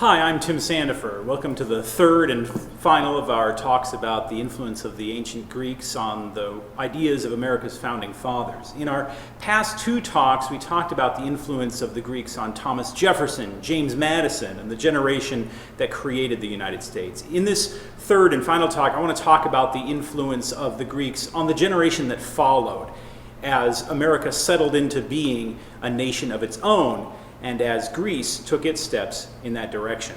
Hi, I'm Tim Sandefur. Welcome to the third and final of our talks about the influence of the ancient Greeks on the ideas of America's founding fathers. In our past two talks, we talked about the influence of the Greeks on Thomas Jefferson, James Madison, and the generation that created the United States. In this third and final talk, I want to talk about the influence of the Greeks on the generation that followed as America settled into being a nation of its own, and as Greece took its steps in that direction.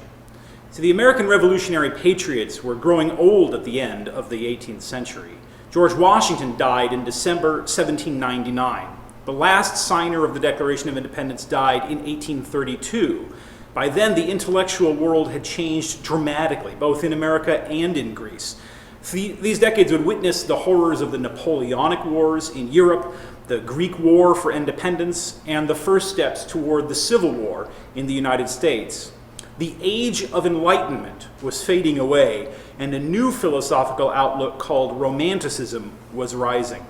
So the American Revolutionary Patriots were growing old at the end of the 18th century. George Washington died in December 1799. The last signer of the Declaration of Independence died in 1832. By then, the intellectual world had changed dramatically, both in America and in Greece. These decades would witness the horrors of the Napoleonic Wars in Europe, the Greek War for Independence, and the first steps toward the Civil War in the United States. The Age of Enlightenment was fading away, and a new philosophical outlook called Romanticism was rising.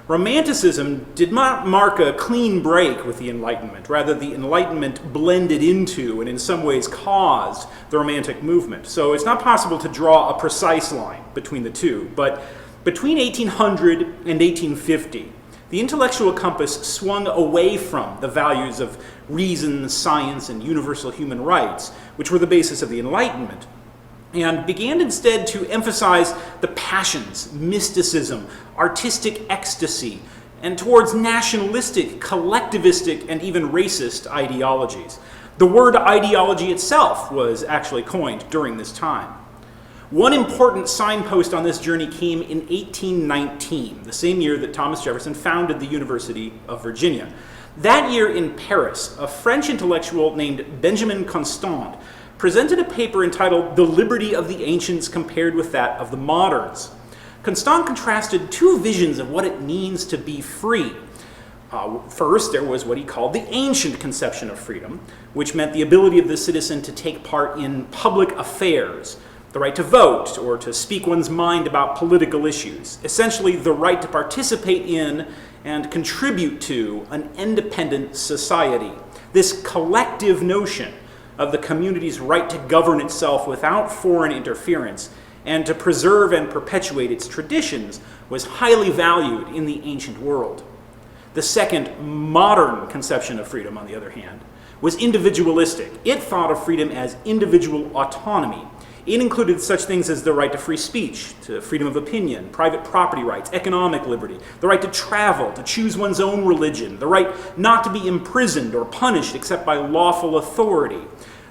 Romanticism did not mark a clean break with the Enlightenment. Rather, the Enlightenment blended into and in some ways caused the Romantic movement. So it's not possible to draw a precise line between the two. But between 1800 and 1850, the intellectual compass swung away from the values of reason, science, and universal human rights, which were the basis of the Enlightenment, and began instead to emphasize the passions, mysticism, artistic ecstasy, and towards nationalistic, collectivistic, and even racist ideologies. The word ideology itself was actually coined during this time. One important signpost on this journey came in 1819, the same year that Thomas Jefferson founded the University of Virginia. That year in Paris, a French intellectual named Benjamin Constant presented a paper entitled The Liberty of the Ancients Compared with That of the Moderns. Constant contrasted two visions of what it means to be free. First, there was what he called the ancient conception of freedom, which meant the ability of the citizen to take part in public affairs, the right to vote or to speak one's mind about political issues, essentially the right to participate in and contribute to an independent society. This collective notion of the community's right to govern itself without foreign interference and to preserve and perpetuate its traditions was highly valued in the ancient world. The second, modern conception of freedom, on the other hand, was individualistic. It thought of freedom as individual autonomy. It included such things as the right to free speech, to freedom of opinion, private property rights, economic liberty, the right to travel, to choose one's own religion, the right not to be imprisoned or punished except by lawful authority,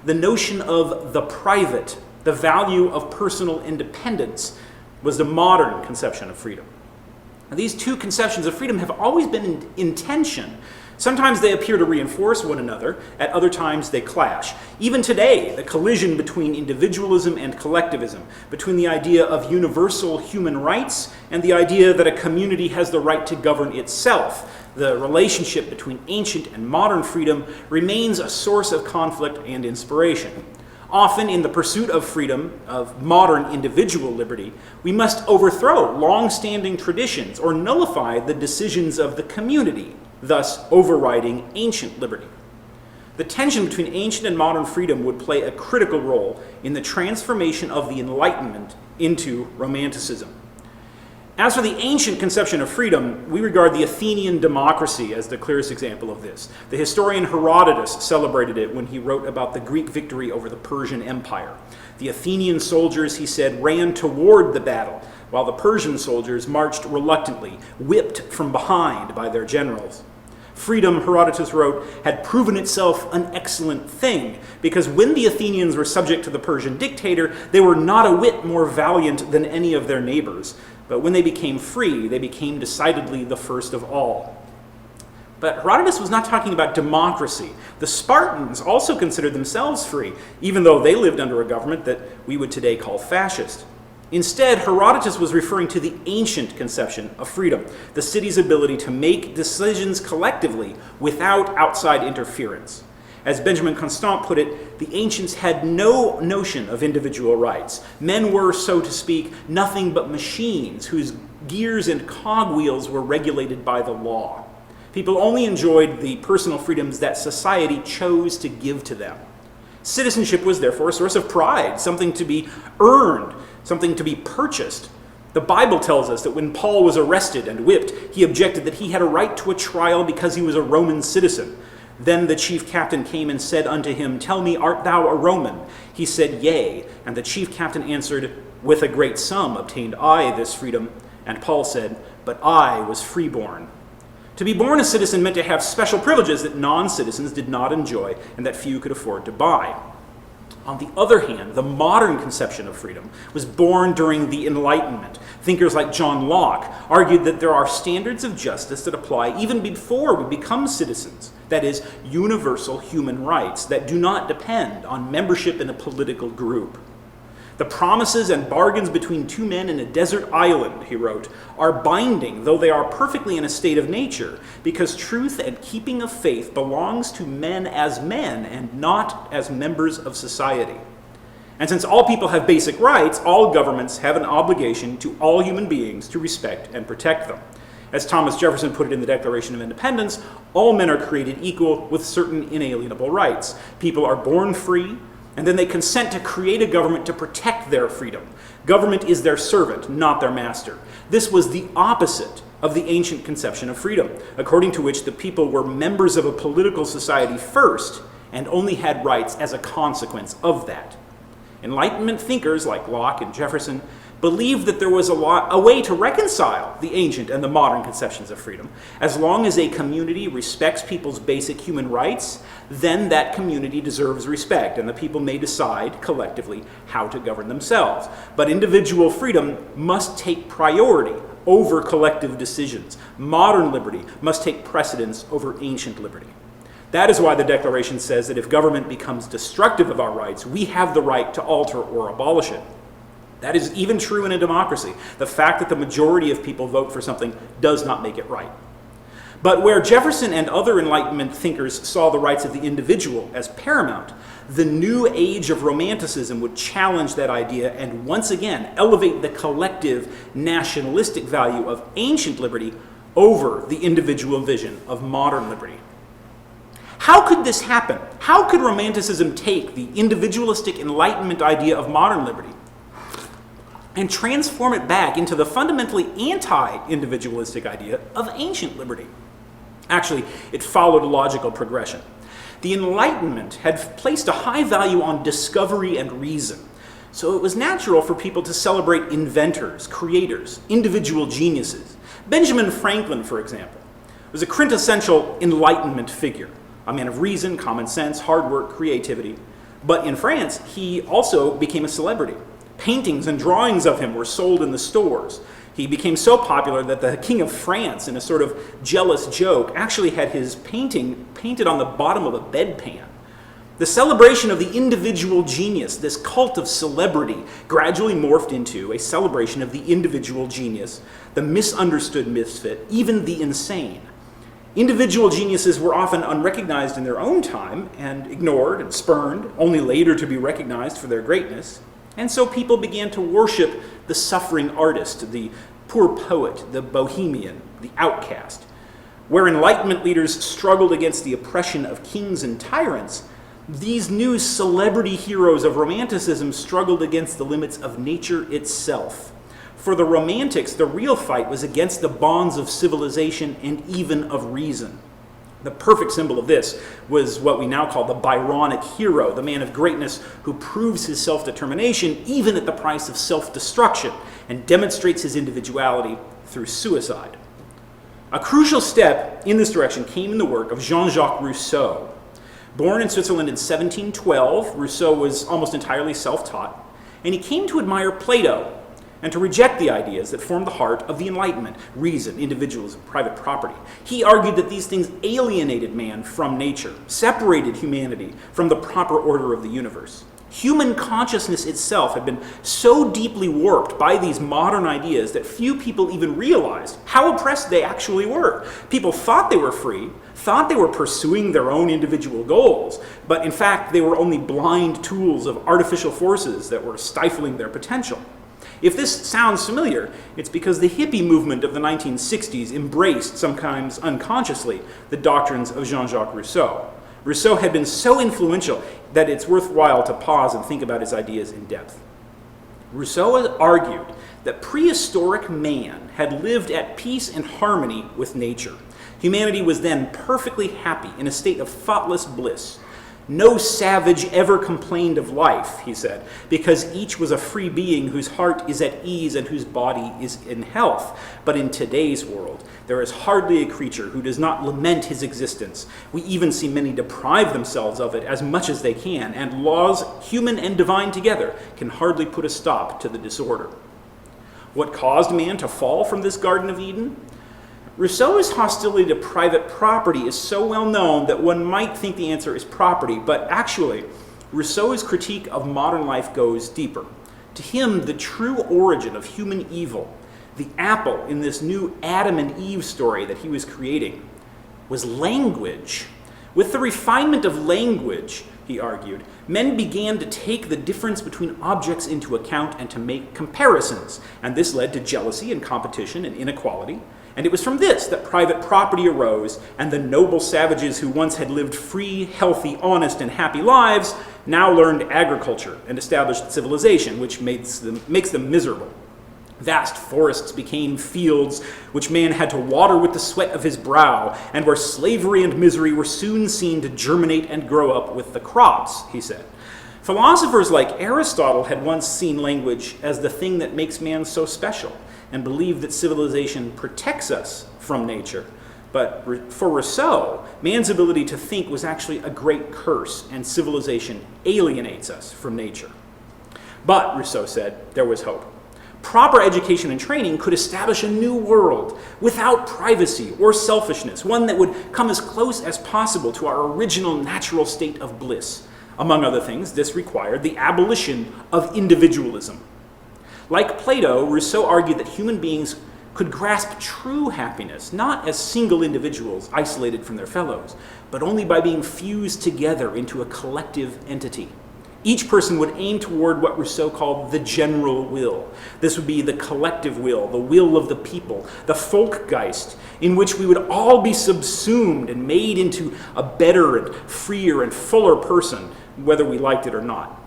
the notion of the private, the value of personal independence was the modern conception of freedom. Now, these two conceptions of freedom have always been in tension. Sometimes they appear to reinforce one another, at other times they clash. Even today, the collision between individualism and collectivism, between the idea of universal human rights and the idea that a community has the right to govern itself, the relationship between ancient and modern freedom remains a source of conflict and inspiration. Often in the pursuit of freedom, of modern individual liberty, we must overthrow long-standing traditions or nullify the decisions of the community, thus overriding ancient liberty. The tension between ancient and modern freedom would play a critical role in the transformation of the Enlightenment into Romanticism. As for the ancient conception of freedom, we regard the Athenian democracy as the clearest example of this. The historian Herodotus celebrated it when he wrote about the Greek victory over the Persian Empire. The Athenian soldiers, he said, ran toward the battle, while the Persian soldiers marched reluctantly, whipped from behind by their generals. Freedom, Herodotus wrote, had proven itself an excellent thing, because when the Athenians were subject to the Persian dictator, they were not a whit more valiant than any of their neighbors. But when they became free, they became decidedly the first of all. But Herodotus was not talking about democracy. The Spartans also considered themselves free, even though they lived under a government that we would today call fascist. Instead, Herodotus was referring to the ancient conception of freedom, the city's ability to make decisions collectively without outside interference. As Benjamin Constant put it, the ancients had no notion of individual rights. Men were, so to speak, nothing but machines whose gears and cogwheels were regulated by the law. People only enjoyed the personal freedoms that society chose to give to them. Citizenship was therefore a source of pride, something to be earned, something to be purchased. The Bible tells us that when Paul was arrested and whipped, he objected that he had a right to a trial because he was a Roman citizen. Then the chief captain came and said unto him, Tell me, art thou a Roman? He said, Yea. And the chief captain answered, With a great sum obtained I this freedom. And Paul said, But I was freeborn. To be born a citizen meant to have special privileges that non-citizens did not enjoy and that few could afford to buy. On the other hand, the modern conception of freedom was born during the Enlightenment. Thinkers like John Locke argued that there are standards of justice that apply even before we become citizens, that is, universal human rights that do not depend on membership in a political group. The promises and bargains between two men in a desert island, he wrote, are binding, though they are perfectly in a state of nature, because truth and keeping of faith belongs to men and not as members of society. And since all people have basic rights, all governments have an obligation to all human beings to respect and protect them. As Thomas Jefferson put it in the Declaration of Independence, all men are created equal with certain inalienable rights. People are born free, and then they consent to create a government to protect their freedom. Government is their servant, not their master. This was the opposite of the ancient conception of freedom, according to which the people were members of a political society first and only had rights as a consequence of that. Enlightenment thinkers like Locke and Jefferson believed that there was a way to reconcile the ancient and the modern conceptions of freedom. As long as a community respects people's basic human rights, then that community deserves respect, and the people may decide collectively how to govern themselves. But individual freedom must take priority over collective decisions. Modern liberty must take precedence over ancient liberty. That is why the Declaration says that if government becomes destructive of our rights, we have the right to alter or abolish it. That is even true in a democracy. The fact that the majority of people vote for something does not make it right. But where Jefferson and other Enlightenment thinkers saw the rights of the individual as paramount, the new age of Romanticism would challenge that idea and once again elevate the collective nationalistic value of ancient liberty over the individual vision of modern liberty. How could this happen? How could Romanticism take the individualistic Enlightenment idea of modern liberty and transform it back into the fundamentally anti-individualistic idea of ancient liberty? Actually, it followed a logical progression. The Enlightenment had placed a high value on discovery and reason, so it was natural for people to celebrate inventors, creators, individual geniuses. Benjamin Franklin, for example, was a quintessential Enlightenment figure, a man of reason, common sense, hard work, creativity. But in France, he also became a celebrity. Paintings and drawings of him were sold in the stores. He became so popular that the King of France, in a sort of jealous joke, actually had his painting painted on the bottom of a bedpan. The celebration of the individual genius, this cult of celebrity, gradually morphed into a celebration of the individual genius, the misunderstood misfit, even the insane. Individual geniuses were often unrecognized in their own time and ignored and spurned, only later to be recognized for their greatness. And so people began to worship the suffering artist, the poor poet, the bohemian, the outcast. Where Enlightenment leaders struggled against the oppression of kings and tyrants, these new celebrity heroes of Romanticism struggled against the limits of nature itself. For the Romantics, the real fight was against the bonds of civilization and even of reason. The perfect symbol of this was what we now call the Byronic hero, the man of greatness who proves his self-determination even at the price of self-destruction and demonstrates his individuality through suicide. A crucial step in this direction came in the work of Jean-Jacques Rousseau. Born in Switzerland in 1712, Rousseau was almost entirely self-taught, and he came to admire Plato and to reject the ideas that formed the heart of the Enlightenment, reason, individualism, private property. He argued that these things alienated man from nature, separated humanity from the proper order of the universe. Human consciousness itself had been so deeply warped by these modern ideas that few people even realized how oppressed they actually were. People thought they were free, thought they were pursuing their own individual goals, but in fact they were only blind tools of artificial forces that were stifling their potential. If this sounds familiar, it's because the hippie movement of the 1960s embraced, sometimes unconsciously, the doctrines of Jean-Jacques Rousseau. Rousseau had been so influential that it's worthwhile to pause and think about his ideas in depth. Rousseau argued that prehistoric man had lived at peace and harmony with nature. Humanity was then perfectly happy in a state of thoughtless bliss. No savage ever complained of life, he said, because each was a free being whose heart is at ease and whose body is in health. But in today's world, there is hardly a creature who does not lament his existence. We even see many deprive themselves of it as much as they can, and laws, human and divine together, can hardly put a stop to the disorder. What caused man to fall from this Garden of Eden? Rousseau's hostility to private property is so well known that one might think the answer is property, but actually, Rousseau's critique of modern life goes deeper. To him, the true origin of human evil, the apple in this new Adam and Eve story that he was creating, was language. With the refinement of language, he argued, men began to take the difference between objects into account and to make comparisons, and this led to jealousy and competition and inequality. And it was from this that private property arose, and the noble savages who once had lived free, healthy, honest, and happy lives now learned agriculture and established civilization, which makes them miserable. Vast forests became fields which man had to water with the sweat of his brow, and where slavery and misery were soon seen to germinate and grow up with the crops, he said. Philosophers like Aristotle had once seen language as the thing that makes man so special, and believed that civilization protects us from nature. But for Rousseau, man's ability to think was actually a great curse, and civilization alienates us from nature. But, Rousseau said, there was hope. Proper education and training could establish a new world without privacy or selfishness, one that would come as close as possible to our original natural state of bliss. Among other things, this required the abolition of individualism. Like Plato, Rousseau argued that human beings could grasp true happiness, not as single individuals isolated from their fellows, but only by being fused together into a collective entity. Each person would aim toward what Rousseau called the general will. This would be the collective will, the will of the people, the Volkgeist, in which we would all be subsumed and made into a better and freer and fuller person, whether we liked it or not.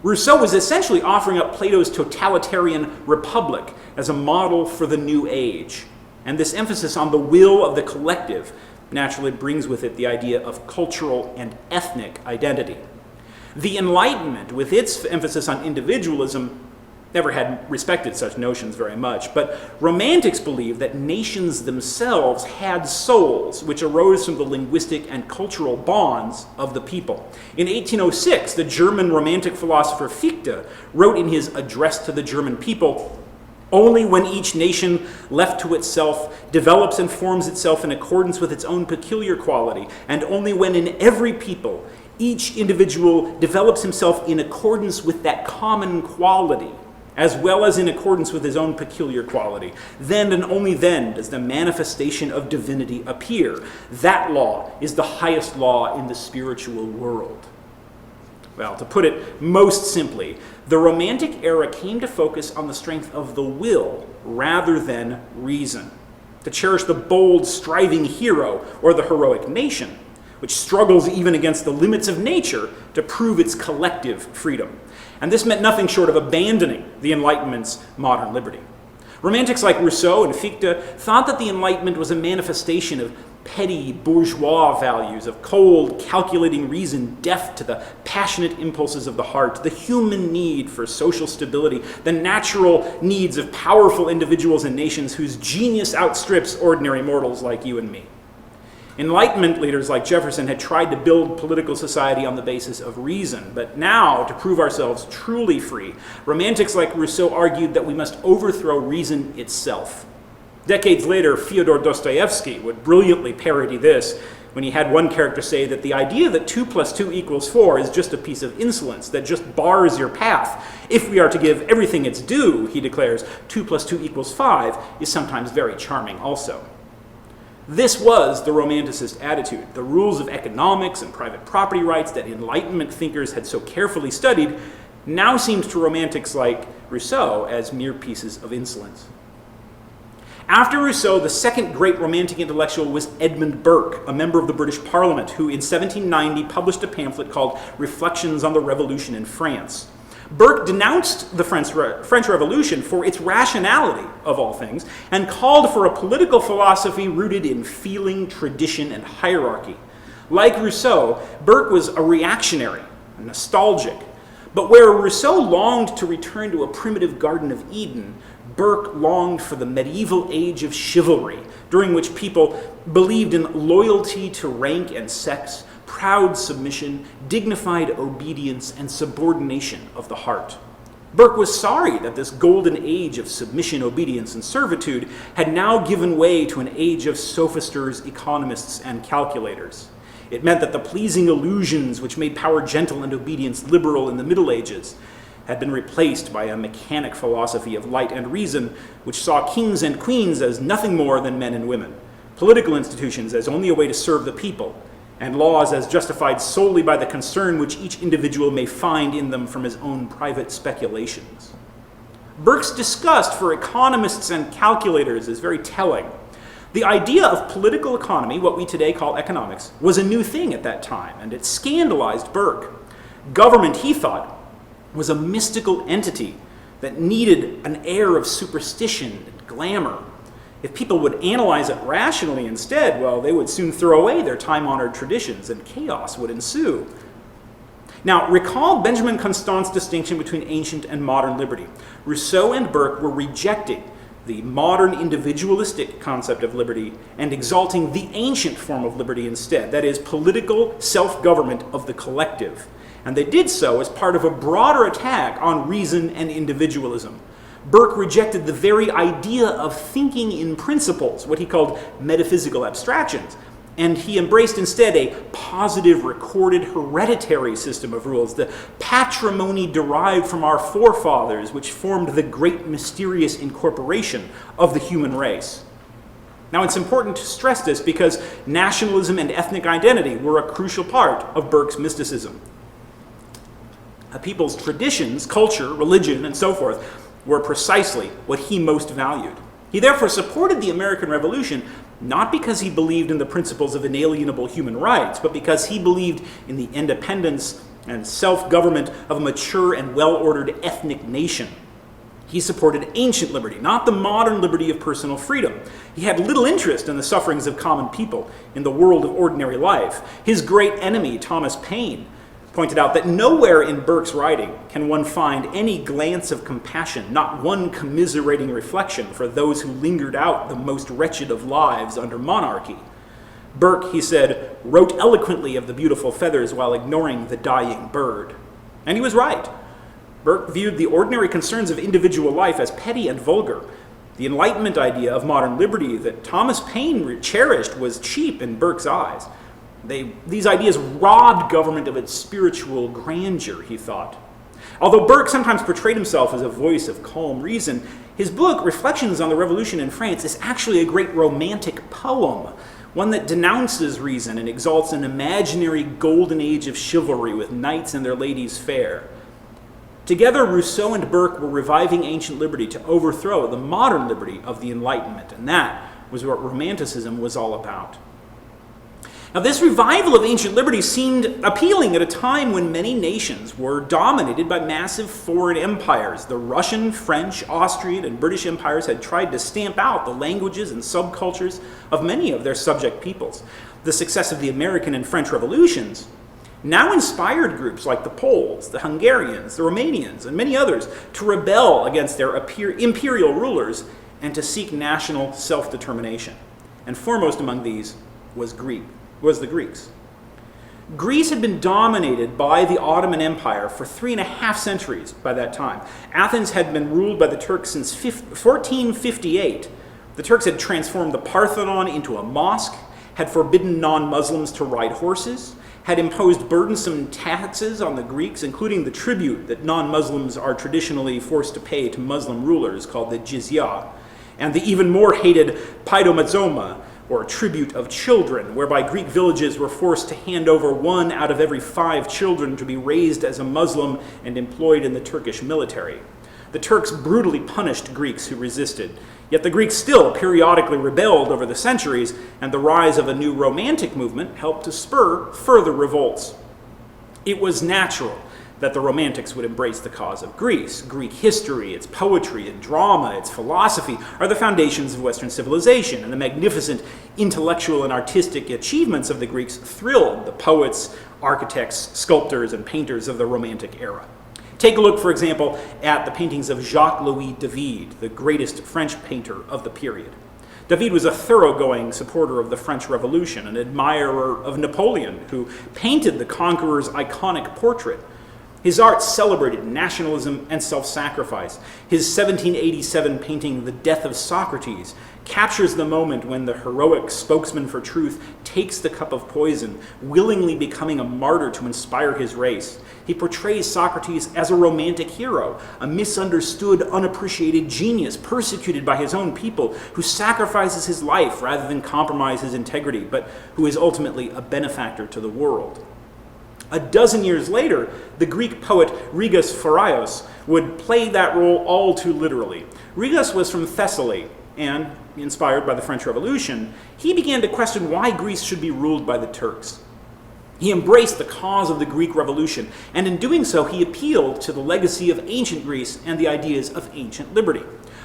Rousseau was essentially offering up Plato's totalitarian republic as a model for the new age. And this emphasis on the will of the collective naturally brings with it the idea of cultural and ethnic identity. The Enlightenment, with its emphasis on individualism, never had respected such notions very much, but Romantics believed that nations themselves had souls, which arose from the linguistic and cultural bonds of the people. In 1806, the German Romantic philosopher Fichte wrote in his Address to the German People, "Only when each nation, left to itself, develops and forms itself in accordance with its own peculiar quality, and only when in every people each individual develops himself in accordance with that common quality, as well as in accordance with his own peculiar quality, then and only then does the manifestation of divinity appear. That law is the highest law in the spiritual world." Well, to put it most simply, the Romantic era came to focus on the strength of the will rather than reason, to cherish the bold, striving hero or the heroic nation, which struggles even against the limits of nature to prove its collective freedom. And this meant nothing short of abandoning the Enlightenment's modern liberty. Romantics like Rousseau and Fichte thought that the Enlightenment was a manifestation of petty bourgeois values, of cold, calculating reason deaf to the passionate impulses of the heart, the human need for social stability, the natural needs of powerful individuals and nations whose genius outstrips ordinary mortals like you and me. Enlightenment leaders like Jefferson had tried to build political society on the basis of reason, but now, to prove ourselves truly free, Romantics like Rousseau argued that we must overthrow reason itself. Decades later, Fyodor Dostoevsky would brilliantly parody this when he had one character say that the idea that 2 + 2 = 4 is just a piece of insolence that just bars your path. If we are to give everything its due, he declares, 2 + 2 = 5 is sometimes very charming also. This was the Romanticist attitude. The rules of economics and private property rights that Enlightenment thinkers had so carefully studied now seemed to Romantics like Rousseau as mere pieces of insolence. After Rousseau, the second great Romantic intellectual was Edmund Burke, a member of the British Parliament, who in 1790 published a pamphlet called Reflections on the Revolution in France. Burke denounced the French Revolution for its rationality, of all things, and called for a political philosophy rooted in feeling, tradition, and hierarchy. Like Rousseau, Burke was a reactionary, a nostalgic. But where Rousseau longed to return to a primitive Garden of Eden, Burke longed for the medieval age of chivalry, during which people believed in loyalty to rank and sex, proud submission, dignified obedience, and subordination of the heart. Burke was sorry that this golden age of submission, obedience, and servitude had now given way to an age of sophisters, economists, and calculators. It meant that the pleasing illusions which made power gentle and obedience liberal in the Middle Ages had been replaced by a mechanic philosophy of light and reason, which saw kings and queens as nothing more than men and women, political institutions as only a way to serve the people, and laws as justified solely by the concern which each individual may find in them from his own private speculations. Burke's disgust for economists and calculators is very telling. The idea of political economy, what we today call economics, was a new thing at that time, and it scandalized Burke. Government, he thought, was a mystical entity that needed an air of superstition and glamour. If people would analyze it rationally instead, well, they would soon throw away their time-honored traditions and chaos would ensue. Now, recall Benjamin Constant's distinction between ancient and modern liberty. Rousseau and Burke were rejecting the modern individualistic concept of liberty and exalting the ancient form of liberty instead, that is, political self-government of the collective. And they did so as part of a broader attack on reason and individualism. Burke rejected the very idea of thinking in principles, what he called metaphysical abstractions, and he embraced instead a positive, recorded, hereditary system of rules, the patrimony derived from our forefathers, which formed the great mysterious incorporation of the human race. Now, it's important to stress this because nationalism and ethnic identity were a crucial part of Burke's mysticism. A people's traditions, culture, religion, and so forth were precisely what he most valued. He therefore supported the American Revolution not because he believed in the principles of inalienable human rights, but because he believed in the independence and self-government of a mature and well-ordered ethnic nation. He supported ancient liberty, not the modern liberty of personal freedom. He had little interest in the sufferings of common people in the world of ordinary life. His great enemy, Thomas Paine, pointed out that nowhere in Burke's writing can one find any glance of compassion, not one commiserating reflection for those who lingered out the most wretched of lives under monarchy. Burke, he said, wrote eloquently of the beautiful feathers while ignoring the dying bird. And he was right. Burke viewed the ordinary concerns of individual life as petty and vulgar. The Enlightenment idea of modern liberty that Thomas Paine cherished was cheap in Burke's eyes. These ideas robbed government of its spiritual grandeur, he thought. Although Burke sometimes portrayed himself as a voice of calm reason, his book, Reflections on the Revolution in France, is actually a great romantic poem, one that denounces reason and exalts an imaginary golden age of chivalry with knights and their ladies fair. Together, Rousseau and Burke were reviving ancient liberty to overthrow the modern liberty of the Enlightenment, and that was what Romanticism was all about. Now, this revival of ancient liberty seemed appealing at a time when many nations were dominated by massive foreign empires. The Russian, French, Austrian, and British empires had tried to stamp out the languages and subcultures of many of their subject peoples. The success of the American and French revolutions now inspired groups like the Poles, the Hungarians, the Romanians, and many others to rebel against their imperial rulers and to seek national self-determination. And foremost among these was the Greeks. Greece had been dominated by the Ottoman Empire for 3.5 centuries by that time. Athens had been ruled by the Turks since 1458. The Turks had transformed the Parthenon into a mosque, had forbidden non-Muslims to ride horses, had imposed burdensome taxes on the Greeks, including the tribute that non-Muslims are traditionally forced to pay to Muslim rulers called the jizya, and the even more hated paidomazoma, or tribute of children, whereby Greek villages were forced to hand over 1 out of every 5 children to be raised as a Muslim and employed in the Turkish military. The Turks brutally punished Greeks who resisted, yet the Greeks still periodically rebelled over the centuries, and the rise of a new Romantic movement helped to spur further revolts. It was natural that the Romantics would embrace the cause of Greece. Greek history, its poetry and drama, its philosophy are the foundations of Western civilization, and the magnificent intellectual and artistic achievements of the Greeks thrilled the poets, architects, sculptors, and painters of the Romantic era. Take a look, for example, at the paintings of Jacques-Louis David, the greatest French painter of the period. David was a thoroughgoing supporter of the French Revolution, an admirer of Napoleon, who painted the conqueror's iconic portrait. His art celebrated nationalism and self-sacrifice. His 1787 painting, The Death of Socrates, captures the moment when the heroic spokesman for truth takes the cup of poison, willingly becoming a martyr to inspire his race. He portrays Socrates as a romantic hero, a misunderstood, unappreciated genius, persecuted by his own people, who sacrifices his life rather than compromise his integrity, but who is ultimately a benefactor to the world. A dozen years later, the Greek poet Rigas Phoraios would play that role all too literally. Rigas was from Thessaly, and, inspired by the French Revolution, he began to question why Greece should be ruled by the Turks. He embraced the cause of the Greek Revolution, and in doing so, he appealed to the legacy of ancient Greece and the ideas of ancient liberty.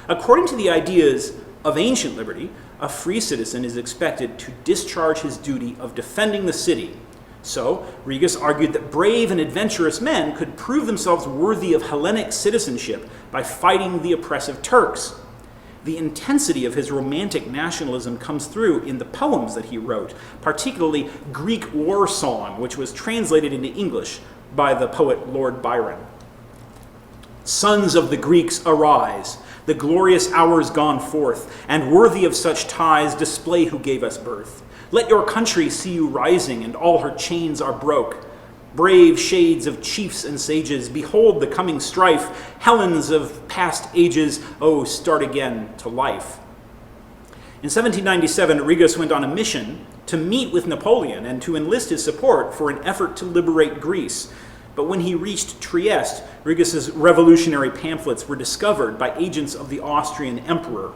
According to the ideas of ancient liberty, a free citizen is expected to discharge his duty of defending the city. So, Rigas argued that brave and adventurous men could prove themselves worthy of Hellenic citizenship by fighting the oppressive Turks. The intensity of his romantic nationalism comes through in the poems that he wrote, particularly Greek War Song, which was translated into English by the poet Lord Byron. Sons of the Greeks, arise, the glorious hours gone forth, and worthy of such ties display who gave us birth. Let your country see you rising, and all her chains are broke. Brave shades of chiefs and sages, behold the coming strife. Helens of past ages, oh, start again to life. In 1797, Rigas went on a mission to meet with Napoleon and to enlist his support for an effort to liberate Greece. But when he reached Trieste, Rigas's revolutionary pamphlets were discovered by agents of the Austrian emperor.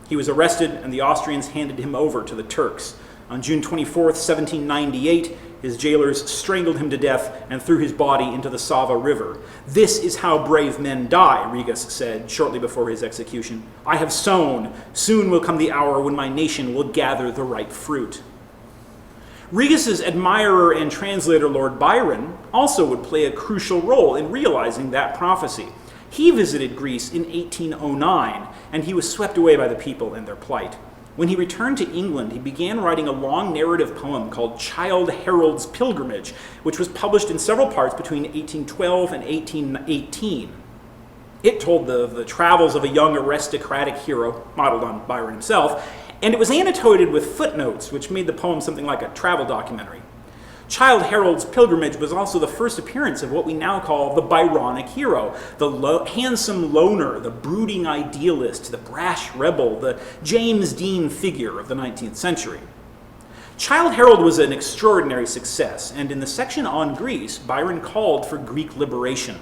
He was arrested, and the Austrians handed him over to the Turks. On June 24th, 1798, his jailers strangled him to death and threw his body into the Sava River. This is how brave men die, Rigas said shortly before his execution. I have sown. Soon will come the hour when my nation will gather the ripe fruit. Rigas's admirer and translator Lord Byron also would play a crucial role in realizing that prophecy. He visited Greece in 1809, and he was swept away by the people and their plight. When he returned to England, he began writing a long narrative poem called Childe Harold's Pilgrimage, which was published in several parts between 1812 and 1818. It told the travels of a young aristocratic hero, modeled on Byron himself, and it was annotated with footnotes, which made the poem something like a travel documentary. Childe Harold's Pilgrimage was also the first appearance of what we now call the Byronic hero, the handsome loner, the brooding idealist, the brash rebel, the James Dean figure of the 19th century. Childe Harold was an extraordinary success, and in the section on Greece, Byron called for Greek liberation.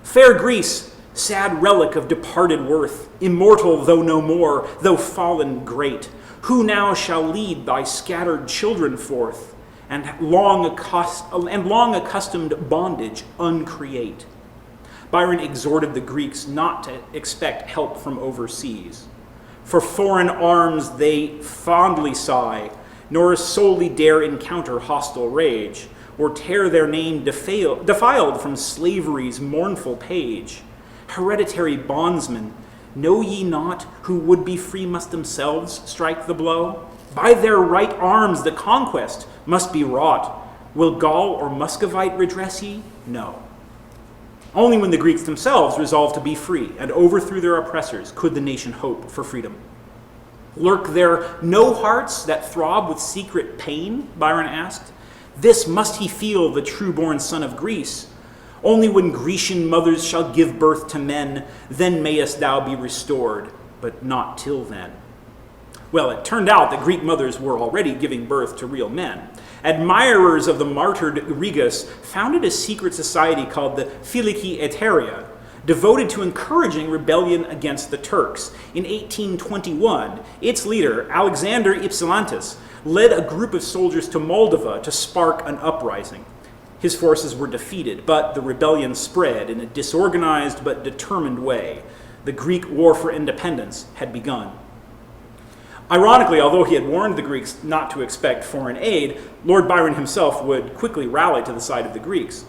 Fair Greece, sad relic of departed worth, immortal though no more, though fallen great, who now shall lead thy scattered children forth, and long accustomed bondage uncreate. Byron exhorted the Greeks not to expect help from overseas. For foreign arms they fondly sigh, nor solely dare encounter hostile rage, or tear their name defiled from slavery's mournful page. Hereditary bondsmen, know ye not who would be free must themselves strike the blow? By their right arms the conquest must be wrought. Will Gaul or Muscovite redress ye? No. Only when the Greeks themselves resolved to be free and overthrew their oppressors could the nation hope for freedom. Lurk there no hearts that throb with secret pain? Byron asked. This must he feel, the true-born son of Greece. Only when Grecian mothers shall give birth to men, then mayest thou be restored, but not till then. Well, it turned out that Greek mothers were already giving birth to real men. Admirers of the martyred Rigas founded a secret society called the Philiki Eteria. devoted to encouraging rebellion against the Turks. In 1821, its leader, Alexander Ypsilantis, led a group of soldiers to Moldova to spark an uprising. His forces were defeated, but the rebellion spread in a disorganized but determined way. The Greek war for independence had begun. Ironically, although he had warned the Greeks not to expect foreign aid, Lord Byron himself would quickly rally to the side of the Greeks.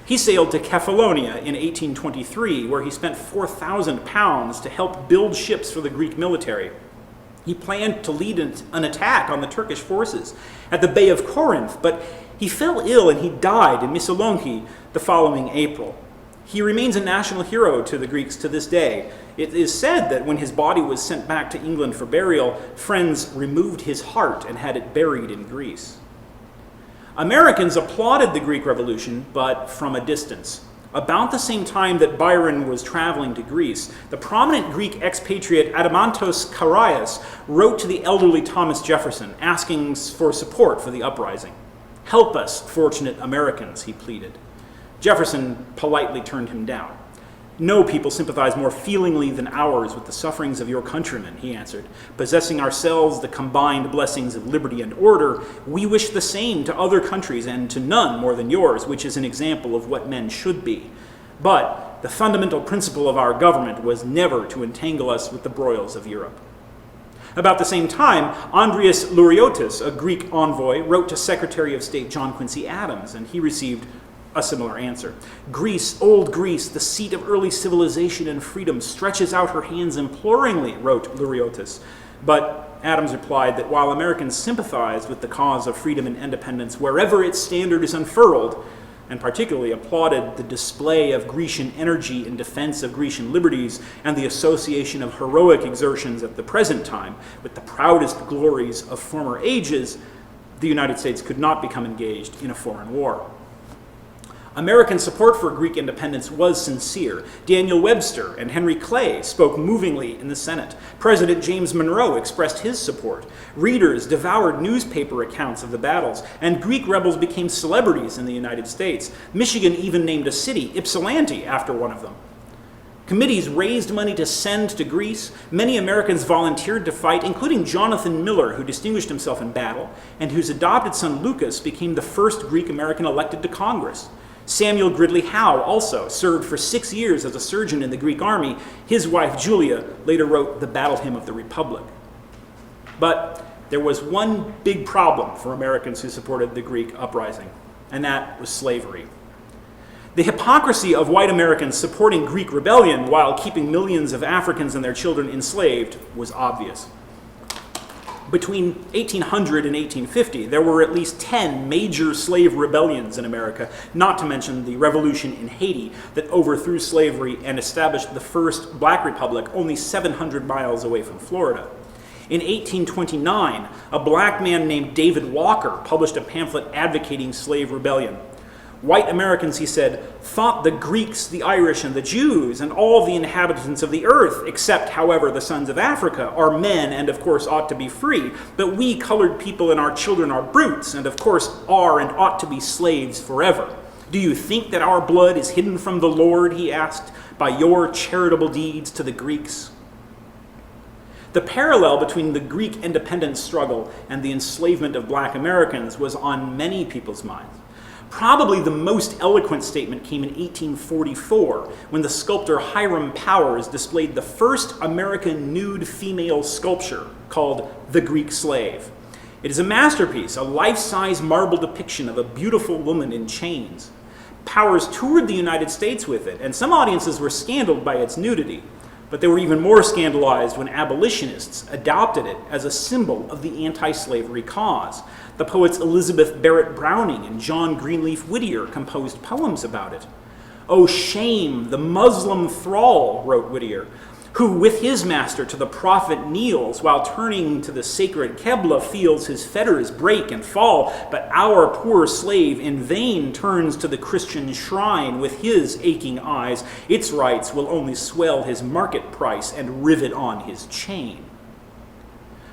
He sailed to Kefalonia in 1823, where he spent £4,000 to help build ships for the Greek military. He planned to lead an attack on the Turkish forces at the Bay of Corinth, but he fell ill and he died in Missolonghi the following April. He remains a national hero to the Greeks to this day. It is said that when his body was sent back to England for burial, friends removed his heart and had it buried in Greece. Americans applauded the Greek Revolution, but from a distance. About the same time that Byron was traveling to Greece, the prominent Greek expatriate Adamantos Karaias wrote to the elderly Thomas Jefferson, asking for support for the uprising. "Help us, fortunate Americans," he pleaded. Jefferson politely turned him down. "No people sympathize more feelingly than ours with the sufferings of your countrymen," he answered. "Possessing ourselves the combined blessings of liberty and order, we wish the same to other countries and to none more than yours, which is an example of what men should be. But the fundamental principle of our government was never to entangle us with the broils of Europe." About the same time, Andreas Luriotis, a Greek envoy, wrote to Secretary of State John Quincy Adams, and he received a similar answer. "Greece, old Greece, the seat of early civilization and freedom, stretches out her hands imploringly," wrote Luriotis. But Adams replied that while Americans sympathize with the cause of freedom and independence wherever its standard is unfurled, and particularly applauded the display of Grecian energy in defense of Grecian liberties and the association of heroic exertions at the present time with the proudest glories of former ages, the United States could not become engaged in a foreign war. American support for Greek independence was sincere. Daniel Webster and Henry Clay spoke movingly in the Senate. President James Monroe expressed his support. Readers devoured newspaper accounts of the battles, and Greek rebels became celebrities in the United States. Michigan even named a city, Ypsilanti, after one of them. Committees raised money to send to Greece. Many Americans volunteered to fight, including Jonathan Miller, who distinguished himself in battle, and whose adopted son Lucas became the first Greek American elected to Congress. Samuel Gridley Howe also served for 6 years as a surgeon in the Greek army. His wife, Julia, later wrote the Battle Hymn of the Republic. But there was one big problem for Americans who supported the Greek uprising, and that was slavery. The hypocrisy of white Americans supporting Greek rebellion while keeping millions of Africans and their children enslaved was obvious. Between 1800 and 1850, there were at least 10 major slave rebellions in America, not to mention the revolution in Haiti that overthrew slavery and established the first black republic only 700 miles away from Florida. In 1829, a black man named David Walker published a pamphlet advocating slave rebellion. White Americans, he said, thought the Greeks, the Irish, and the Jews, and all the inhabitants of the earth, except, however, the sons of Africa, are men and, of course, ought to be free. But we colored people and our children are brutes, and, of course, are and ought to be slaves forever. Do you think that our blood is hidden from the Lord, he asked, by your charitable deeds to the Greeks? The parallel between the Greek independence struggle and the enslavement of black Americans was on many people's minds. Probably the most eloquent statement came in 1844, when the sculptor Hiram Powers displayed the first American nude female sculpture called The Greek Slave. It is a masterpiece, a life-size marble depiction of a beautiful woman in chains. Powers toured the United States with it, and some audiences were scandaled by its nudity, but they were even more scandalized when abolitionists adopted it as a symbol of the anti-slavery cause. The poets Elizabeth Barrett Browning and John Greenleaf Whittier composed poems about it. "Oh, shame, the Muslim thrall," wrote Whittier, "who with his master to the prophet kneels, while turning to the sacred Qebla feels his fetters break and fall, but our poor slave in vain turns to the Christian shrine with his aching eyes. Its rights will only swell his market price and rivet on his chain."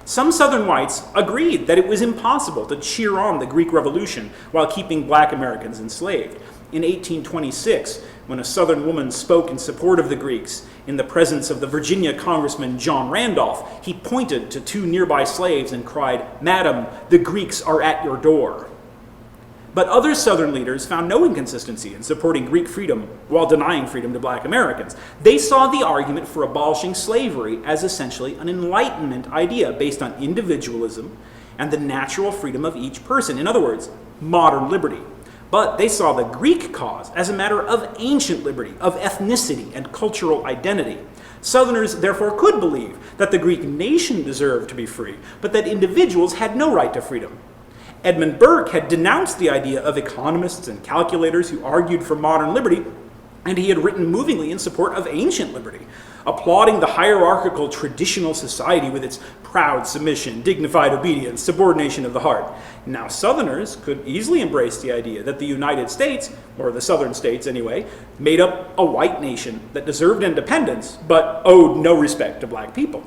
Some Southern whites agreed that it was impossible to cheer on the Greek Revolution while keeping black Americans enslaved. In 1826, when a Southern woman spoke in support of the Greeks in the presence of the Virginia Congressman John Randolph, he pointed to 2 nearby slaves and cried, "Madam, the Greeks are at your door." But other Southern leaders found no inconsistency in supporting Greek freedom while denying freedom to black Americans. They saw the argument for abolishing slavery as essentially an Enlightenment idea based on individualism and the natural freedom of each person. In other words, modern liberty. But they saw the Greek cause as a matter of ancient liberty, of ethnicity and cultural identity. Southerners therefore could believe that the Greek nation deserved to be free, but that individuals had no right to freedom. Edmund Burke had denounced the idea of economists and calculators who argued for modern liberty, and he had written movingly in support of ancient liberty, applauding the hierarchical traditional society with its proud submission, dignified obedience, subordination of the heart. Now Southerners could easily embrace the idea that the United States, or the Southern states anyway, made up a white nation that deserved independence but owed no respect to black people.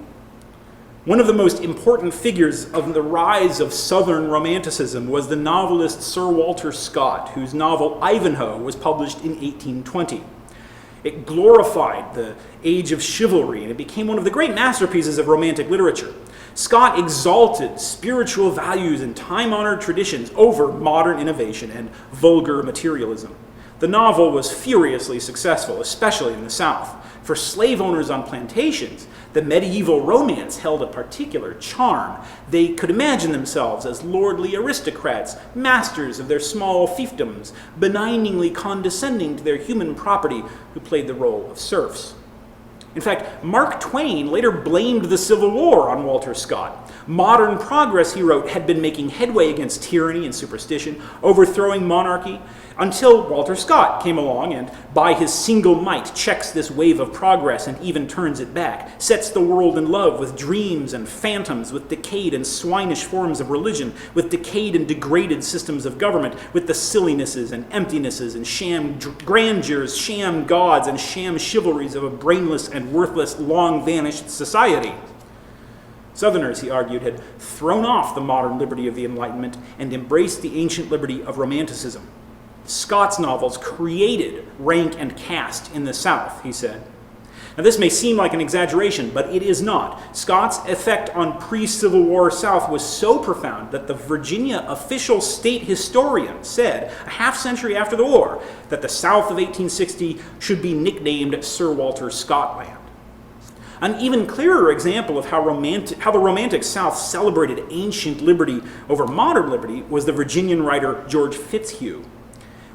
One of the most important figures of the rise of Southern Romanticism was the novelist Sir Walter Scott, whose novel Ivanhoe was published in 1820. It glorified the age of chivalry, and it became one of the great masterpieces of Romantic literature. Scott exalted spiritual values and time-honored traditions over modern innovation and vulgar materialism. The novel was furiously successful, especially in the South. For slave owners on plantations, the medieval romance held a particular charm. They could imagine themselves as lordly aristocrats, masters of their small fiefdoms, benignly condescending to their human property, who played the role of serfs. In fact, Mark Twain later blamed the Civil War on Walter Scott. Modern progress, he wrote, had been making headway against tyranny and superstition, overthrowing monarchy, until Walter Scott came along and, by his single might, checks this wave of progress and even turns it back, sets the world in love with dreams and phantoms, with decayed and swinish forms of religion, with decayed and degraded systems of government, with the sillinesses and emptinesses and sham grandeurs, sham gods, and sham chivalries of a brainless and worthless, long-vanished society. Southerners, he argued, had thrown off the modern liberty of the Enlightenment and embraced the ancient liberty of Romanticism. Scott's novels created rank and caste in the South, he said. Now, this may seem like an exaggeration, but it is not. Scott's effect on pre-Civil War South was so profound that the Virginia official state historian said, a half-century after the war, that the South of 1860 should be nicknamed Sir Walter Scottland. An even clearer example of how the Romantic South celebrated ancient liberty over modern liberty was the Virginian writer George Fitzhugh.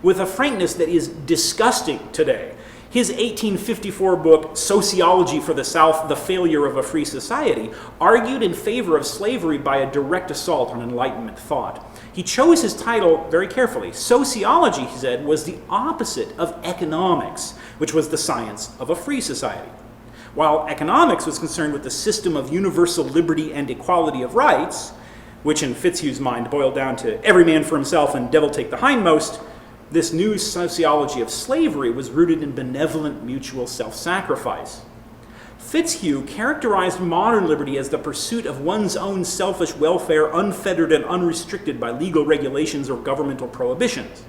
With a frankness that is disgusting today, his 1854 book, Sociology for the South, The Failure of a Free Society, argued in favor of slavery by a direct assault on Enlightenment thought. He chose his title very carefully. Sociology, he said, was the opposite of economics, which was the science of a free society. While economics was concerned with the system of universal liberty and equality of rights, which in Fitzhugh's mind boiled down to every man for himself and devil take the hindmost, this new sociology of slavery was rooted in benevolent mutual self-sacrifice. Fitzhugh characterized modern liberty as the pursuit of one's own selfish welfare, unfettered and unrestricted by legal regulations or governmental prohibitions.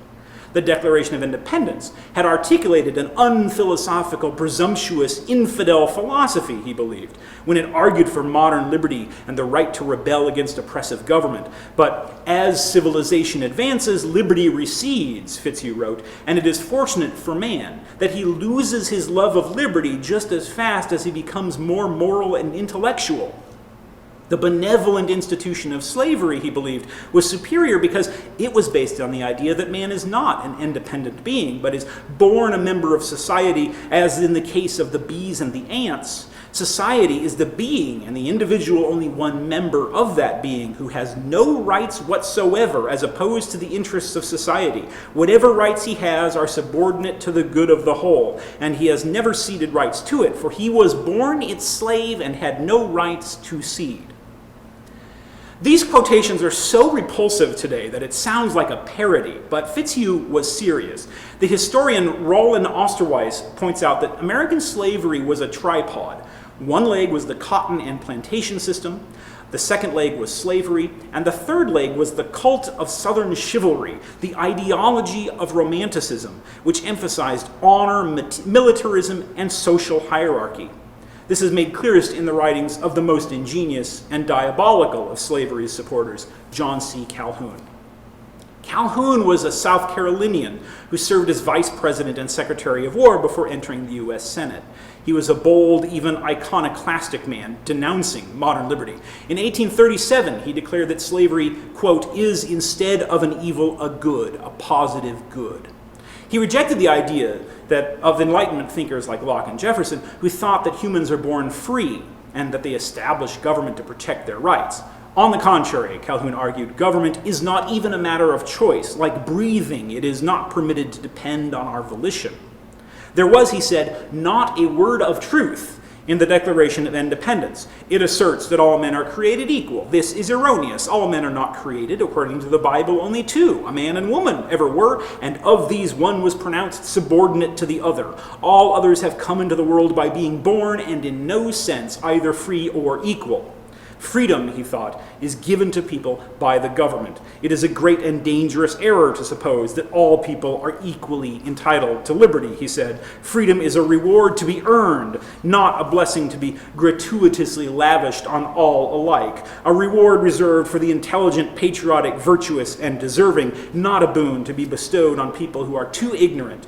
The Declaration of Independence had articulated an unphilosophical, presumptuous, infidel philosophy, he believed, when it argued for modern liberty and the right to rebel against oppressive government. But as civilization advances, liberty recedes, Fitzhugh wrote, and it is fortunate for man that he loses his love of liberty just as fast as he becomes more moral and intellectual. The benevolent institution of slavery, he believed, was superior because it was based on the idea that man is not an independent being, but is born a member of society, as in the case of the bees and the ants. Society is the being, and the individual only one member of that being, who has no rights whatsoever as opposed to the interests of society. Whatever rights he has are subordinate to the good of the whole, and he has never ceded rights to it, for he was born its slave and had no rights to cede. These quotations are so repulsive today that it sounds like a parody, but Fitzhugh was serious. The historian Roland Osterweiss points out that American slavery was a tripod. One leg was the cotton and plantation system, The second leg was slavery, and the third leg was the cult of Southern chivalry, the ideology of Romanticism, which emphasized honor, militarism, and social hierarchy. This is made clearest in the writings of the most ingenious and diabolical of slavery's supporters, John C. Calhoun. Calhoun was a South Carolinian who served as Vice President and Secretary of War before entering the U.S. Senate. He was a bold, even iconoclastic man, denouncing modern liberty. In 1837, he declared that slavery, quote, is instead of an evil a good, a positive good. He rejected the idea that of Enlightenment thinkers like Locke and Jefferson, who thought that humans are born free and that they establish government to protect their rights. On the contrary, Calhoun argued, government is not even a matter of choice. Like breathing, it is not permitted to depend on our volition. There was, he said, not a word of truth in the Declaration of Independence. It asserts that all men are created equal. This is erroneous. All men are not created. According to the Bible, only two, a man and woman, ever were, and of these one was pronounced subordinate to the other. All others have come into the world by being born, and in no sense either free or equal. Freedom, he thought, is given to people by the government. It is a great and dangerous error to suppose that all people are equally entitled to liberty, he said. Freedom is a reward to be earned, not a blessing to be gratuitously lavished on all alike. A reward reserved for the intelligent, patriotic, virtuous, and deserving, not a boon to be bestowed on people who are too ignorant,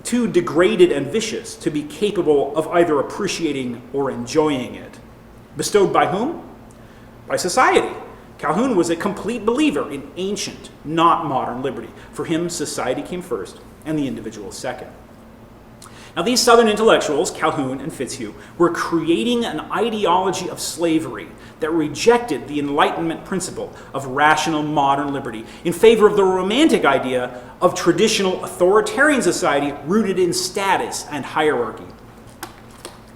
too degraded and vicious to be capable of either appreciating or enjoying it. Bestowed by whom? By society. Calhoun was a complete believer in ancient, not modern liberty. For him, society came first and the individual second. Now, these Southern intellectuals, Calhoun and Fitzhugh, were creating an ideology of slavery that rejected the Enlightenment principle of rational modern liberty in favor of the romantic idea of traditional authoritarian society rooted in status and hierarchy.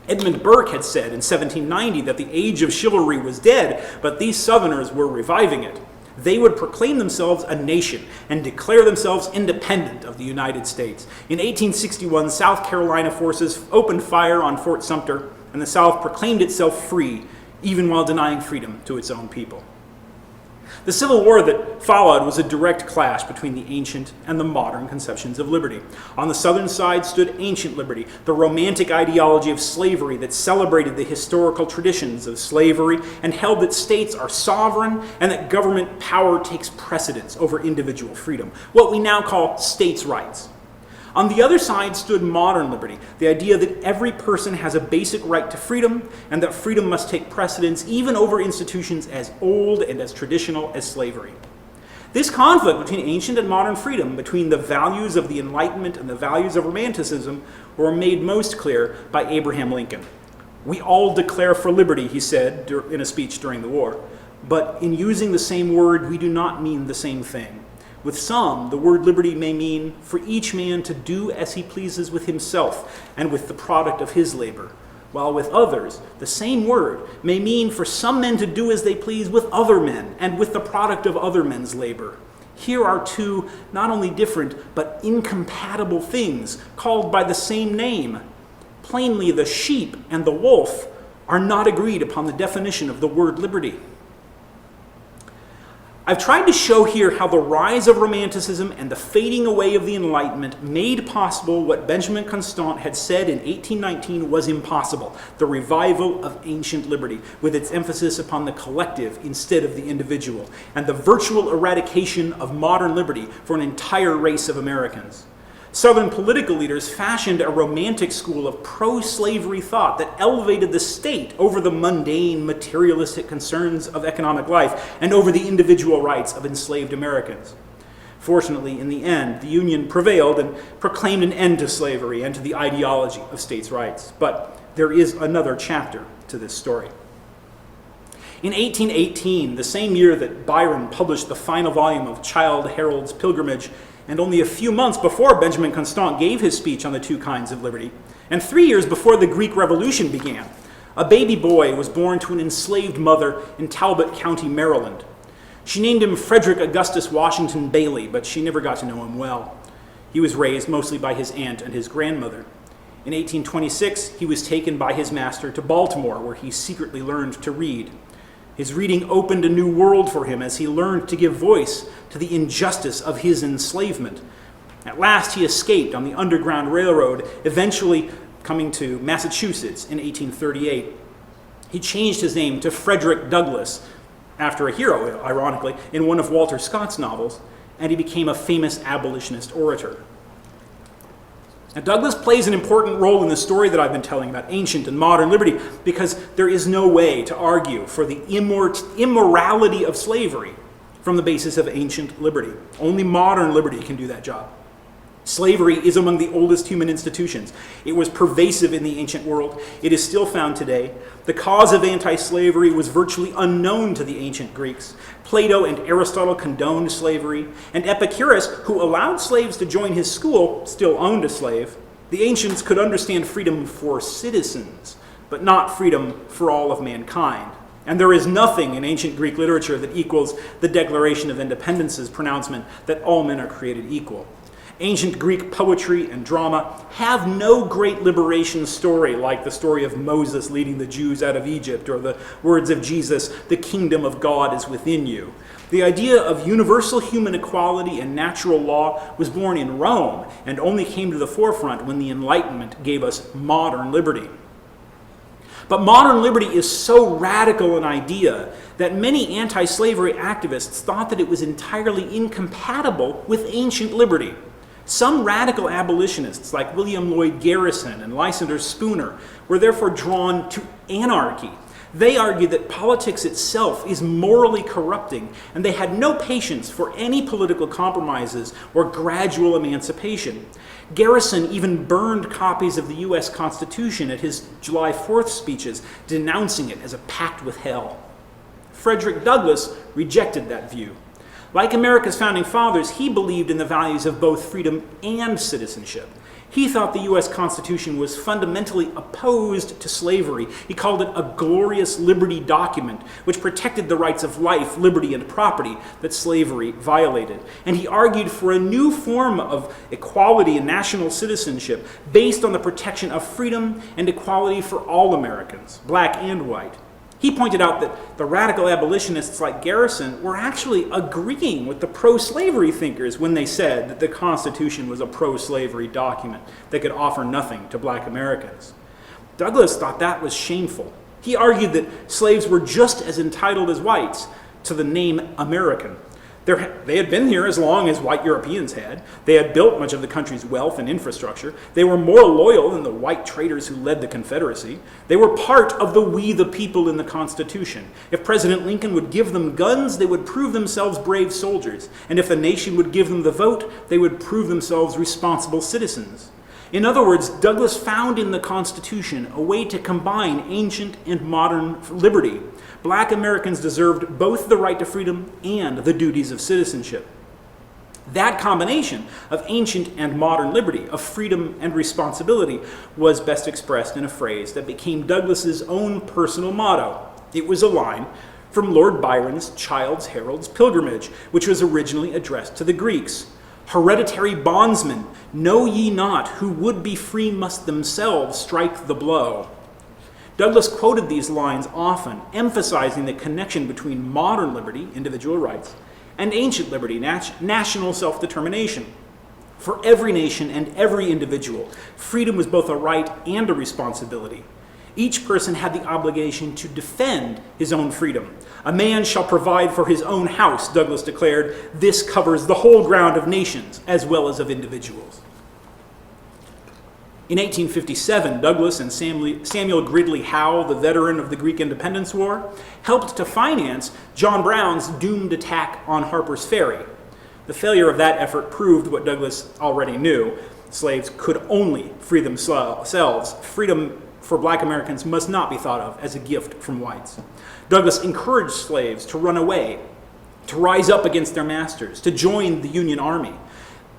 Edmund Burke had said in 1790 that the age of chivalry was dead, but these Southerners were reviving it. They would proclaim themselves a nation and declare themselves independent of the United States. In 1861, South Carolina forces opened fire on Fort Sumter, and the South proclaimed itself free, even while denying freedom to its own people. The Civil War that followed was a direct clash between the ancient and the modern conceptions of liberty. On the Southern side stood ancient liberty, the romantic ideology of slavery that celebrated the historical traditions of slavery and held that states are sovereign and that government power takes precedence over individual freedom, what we now call states' rights. On the other side stood modern liberty, the idea that every person has a basic right to freedom and that freedom must take precedence even over institutions as old and as traditional as slavery. This conflict between ancient and modern freedom, between the values of the Enlightenment and the values of Romanticism, were made most clear by Abraham Lincoln. "We all declare for liberty," he said in a speech during the war, "but in using the same word, we do not mean the same thing. With some, the word liberty may mean for each man to do as he pleases with himself and with the product of his labor, while with others, the same word may mean for some men to do as they please with other men and with the product of other men's labor. Here are two not only different but incompatible things called by the same name. Plainly, the sheep and the wolf are not agreed upon the definition of the word liberty." I've tried to show here how the rise of Romanticism and the fading away of the Enlightenment made possible what Benjamin Constant had said in 1819 was impossible, the revival of ancient liberty, with its emphasis upon the collective instead of the individual, and the virtual eradication of modern liberty for an entire race of Americans. Southern political leaders fashioned a romantic school of pro-slavery thought that elevated the state over the mundane, materialistic concerns of economic life and over the individual rights of enslaved Americans. Fortunately, in the end, the Union prevailed and proclaimed an end to slavery and to the ideology of states' rights. But there is another chapter to this story. In 1818, the same year that Byron published the final volume of Childe Harold's Pilgrimage, and only a few months before Benjamin Constant gave his speech on the two kinds of liberty, and 3 years before the Greek Revolution began, a baby boy was born to an enslaved mother in Talbot County, Maryland. She named him Frederick Augustus Washington Bailey, but she never got to know him well. He was raised mostly by his aunt and his grandmother. In 1826, he was taken by his master to Baltimore, where he secretly learned to read. His reading opened a new world for him as he learned to give voice to the injustice of his enslavement. At last he escaped on the Underground Railroad, eventually coming to Massachusetts in 1838. He changed his name to Frederick Douglass, after a hero, ironically, in one of Walter Scott's novels, and he became a famous abolitionist orator. Now, Douglass plays an important role in the story that I've been telling about ancient and modern liberty, because there is no way to argue for the immorality of slavery from the basis of ancient liberty. Only modern liberty can do that job. Slavery is among the oldest human institutions. It was pervasive in the ancient world. It is still found today. The cause of anti-slavery was virtually unknown to the ancient Greeks. Plato and Aristotle condoned slavery, and Epicurus, who allowed slaves to join his school, still owned a slave. The ancients could understand freedom for citizens, but not freedom for all of mankind. And there is nothing in ancient Greek literature that equals the Declaration of Independence's pronouncement that all men are created equal. Ancient Greek poetry and drama have no great liberation story like the story of Moses leading the Jews out of Egypt, or the words of Jesus, "The kingdom of God is within you." The idea of universal human equality and natural law was born in Rome and only came to the forefront when the Enlightenment gave us modern liberty. But modern liberty is so radical an idea that many anti-slavery activists thought that it was entirely incompatible with ancient liberty. Some radical abolitionists, like William Lloyd Garrison and Lysander Spooner, were therefore drawn to anarchy. They argued that politics itself is morally corrupting, and they had no patience for any political compromises or gradual emancipation. Garrison even burned copies of the U.S. Constitution at his July 4th speeches, denouncing it as a pact with hell. Frederick Douglass rejected that view. Like America's founding fathers, he believed in the values of both freedom and citizenship. He thought the U.S. Constitution was fundamentally opposed to slavery. He called it a glorious liberty document, which protected the rights of life, liberty, and property that slavery violated. And he argued for a new form of equality and national citizenship based on the protection of freedom and equality for all Americans, black and white. He pointed out that the radical abolitionists like Garrison were actually agreeing with the pro-slavery thinkers when they said that the Constitution was a pro-slavery document that could offer nothing to black Americans. Douglass thought that was shameful. He argued that slaves were just as entitled as whites to the name American. They had been here as long as white Europeans had. They had built much of the country's wealth and infrastructure. They were more loyal than the white traders who led the Confederacy. They were part of the we the people in the Constitution. If President Lincoln would give them guns, they would prove themselves brave soldiers. And if the nation would give them the vote, they would prove themselves responsible citizens. In other words, Douglass found in the Constitution a way to combine ancient and modern liberty. Black Americans deserved both the right to freedom and the duties of citizenship. That combination of ancient and modern liberty, of freedom and responsibility, was best expressed in a phrase that became Douglass's own personal motto. It was a line from Lord Byron's Childe Harold's Pilgrimage, which was originally addressed to the Greeks. "Hereditary bondsmen, know ye not, who would be free must themselves strike the blow." Douglass quoted these lines often, emphasizing the connection between modern liberty, individual rights, and ancient liberty, national self-determination. For every nation and every individual, freedom was both a right and a responsibility. Each person had the obligation to defend his own freedom. "A man shall provide for his own house," Douglass declared. "This covers the whole ground of nations as well as of individuals." In 1857, Douglass and Samuel Gridley Howe, the veteran of the Greek Independence War, helped to finance John Brown's doomed attack on Harper's Ferry. The failure of that effort proved what Douglass already knew. Slaves could only free themselves. Freedom for black Americans must not be thought of as a gift from whites. Douglass encouraged slaves to run away, to rise up against their masters, to join the Union Army.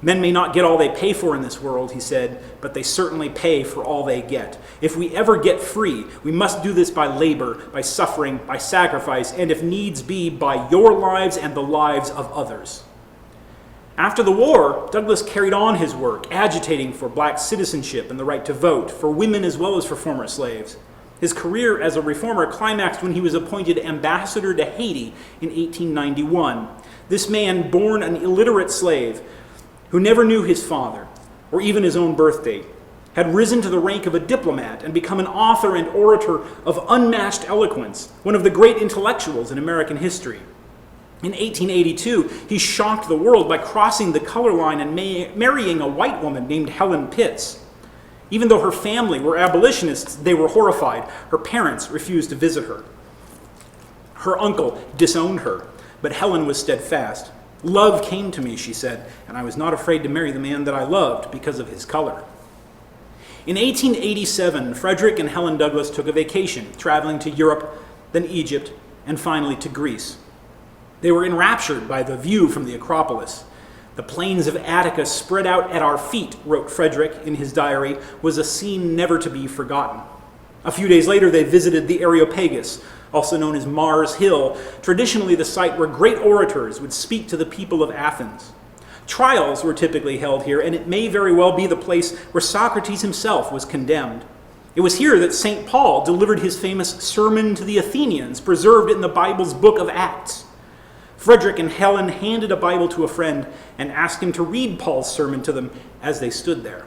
"Men may not get all they pay for in this world," he said, "but they certainly pay for all they get. If we ever get free, we must do this by labor, by suffering, by sacrifice, and if needs be, by your lives and the lives of others." After the war, Douglass carried on his work, agitating for black citizenship and the right to vote, for women as well as for former slaves. His career as a reformer climaxed when he was appointed ambassador to Haiti in 1891. This man, born an illiterate slave who never knew his father or even his own birth date, had risen to the rank of a diplomat and become an author and orator of unmatched eloquence, one of the great intellectuals in American history. In 1882, he shocked the world by crossing the color line and marrying a white woman named Helen Pitts. Even though her family were abolitionists, they were horrified. Her parents refused to visit her. Her uncle disowned her, but Helen was steadfast. "Love came to me," she said, "and I was not afraid to marry the man that I loved because of his color." In 1887, Frederick and Helen Douglass took a vacation, traveling to Europe, then Egypt, and finally to Greece. They were enraptured by the view from the Acropolis. "The plains of Attica spread out at our feet," wrote Frederick in his diary, "was a scene never to be forgotten." A few days later, they visited the Areopagus, also known as Mars Hill, traditionally the site where great orators would speak to the people of Athens. Trials were typically held here, and it may very well be the place where Socrates himself was condemned. It was here that St. Paul delivered his famous Sermon to the Athenians, preserved in the Bible's book of Acts. Frederick and Helen handed a Bible to a friend and asked him to read Paul's sermon to them as they stood there.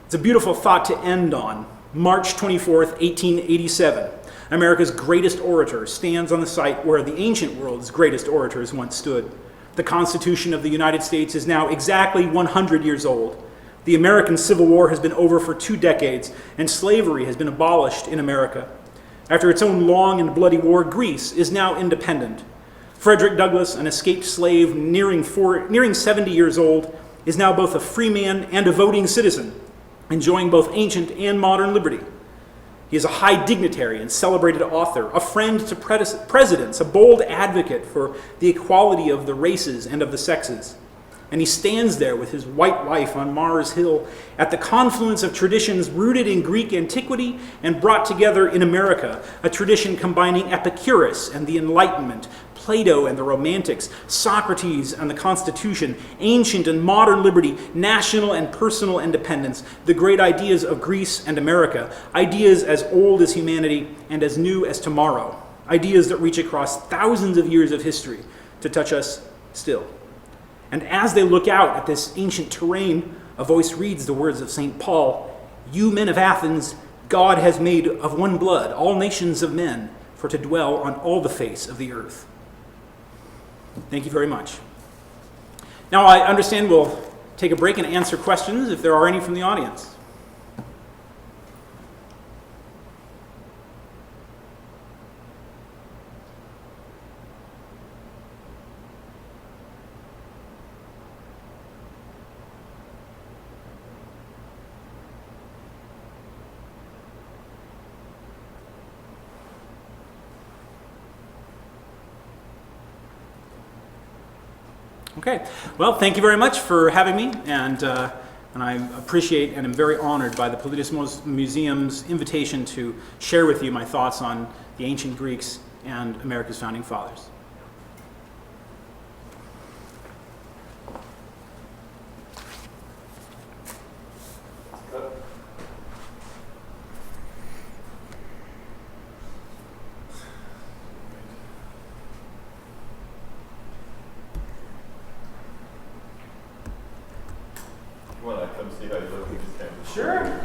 It's a beautiful thought to end on. March 24th, 1887. America's greatest orator stands on the site where the ancient world's greatest orators once stood. The Constitution of the United States is now exactly 100 years old. The American Civil War has been over for 2 decades, and slavery has been abolished in America. After its own long and bloody war, Greece is now independent. Frederick Douglass, an escaped slave nearing 70 years old, is now both a free man and a voting citizen, enjoying both ancient and modern liberty. He is a high dignitary and celebrated author, a friend to presidents, a bold advocate for the equality of the races and of the sexes. And he stands there with his white wife on Mars Hill at the confluence of traditions rooted in Greek antiquity and brought together in America, a tradition combining Epicurus and the Enlightenment, Plato and the Romantics, Socrates and the Constitution, ancient and modern liberty, national and personal independence, the great ideas of Greece and America, ideas as old as humanity and as new as tomorrow, ideas that reach across thousands of years of history to touch us still. And as they look out at this ancient terrain, a voice reads the words of St. Paul, "You men of Athens, God has made of one blood all nations of men, for to dwell on all the face of the earth." Thank you very much. Now I understand we'll take a break and answer questions if there are any from the audience. Okay, well, thank you very much for having me, and I appreciate and am very honored by the Politismos Museum's invitation to share with you my thoughts on the ancient Greeks and America's founding fathers. Want to come see how you look? You just can't. Sure.